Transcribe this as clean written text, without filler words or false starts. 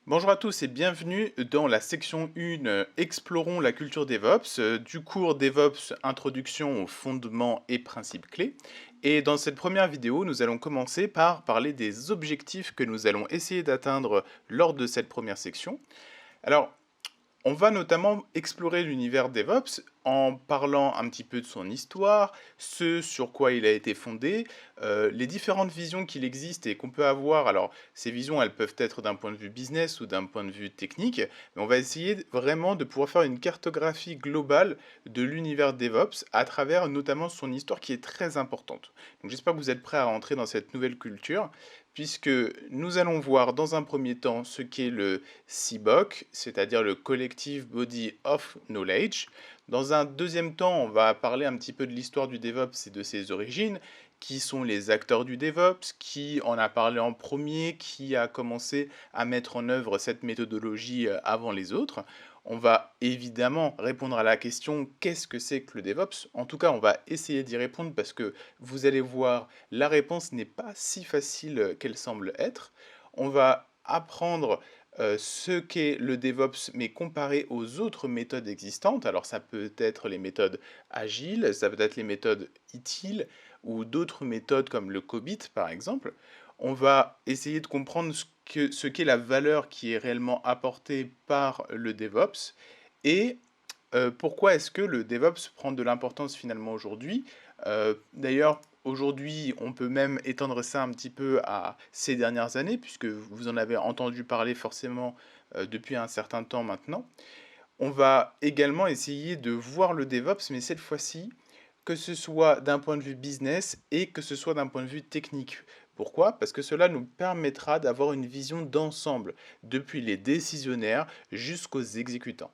Bonjour à tous et bienvenue dans la section 1 Explorons la culture DevOps du cours DevOps Introduction aux fondements et principes clés. Et dans cette première vidéo, nous allons commencer par parler des objectifs que nous allons essayer d'atteindre lors de cette première section. Alors, on va notamment explorer l'univers DevOps en parlant un petit peu de son histoire, ce sur quoi il a été fondé, les différentes visions qu'il existe et qu'on peut avoir. Alors, ces visions, elles peuvent être d'un point de vue business ou d'un point de vue technique, mais on va essayer vraiment de pouvoir faire une cartographie globale de l'univers DevOps à travers notamment son histoire qui est très importante. Donc j'espère que vous êtes prêts à rentrer dans cette nouvelle culture, puisque nous allons voir dans un premier temps ce qu'est le CBOC, c'est-à-dire le Collective Body of Knowledge. Dans un deuxième temps, on va parler un petit peu de l'histoire du DevOps et de ses origines, qui sont les acteurs du DevOps, qui en a parlé en premier, qui a commencé à mettre en œuvre cette méthodologie avant les autres. On va évidemment répondre à la question qu'est-ce que c'est que le DevOps. En tout cas, on va essayer d'y répondre parce que vous allez voir, la réponse n'est pas si facile qu'elle semble être. On va apprendre ce qu'est le DevOps, mais comparé aux autres méthodes existantes. Alors ça peut être les méthodes agiles, ça peut être les méthodes ITIL ou d'autres méthodes comme le COBIT par exemple. On va essayer de comprendre ce qu'est la valeur qui est réellement apportée par le DevOps et pourquoi est-ce que le DevOps prend de l'importance finalement aujourd'hui. D'ailleurs, aujourd'hui, on peut même étendre ça un petit peu à ces dernières années, puisque vous en avez entendu parler forcément depuis un certain temps maintenant. On va également essayer de voir le DevOps, mais cette fois-ci, que ce soit d'un point de vue business et que ce soit d'un point de vue technique. Pourquoi? Parce que cela nous permettra d'avoir une vision d'ensemble, depuis les décisionnaires jusqu'aux exécutants.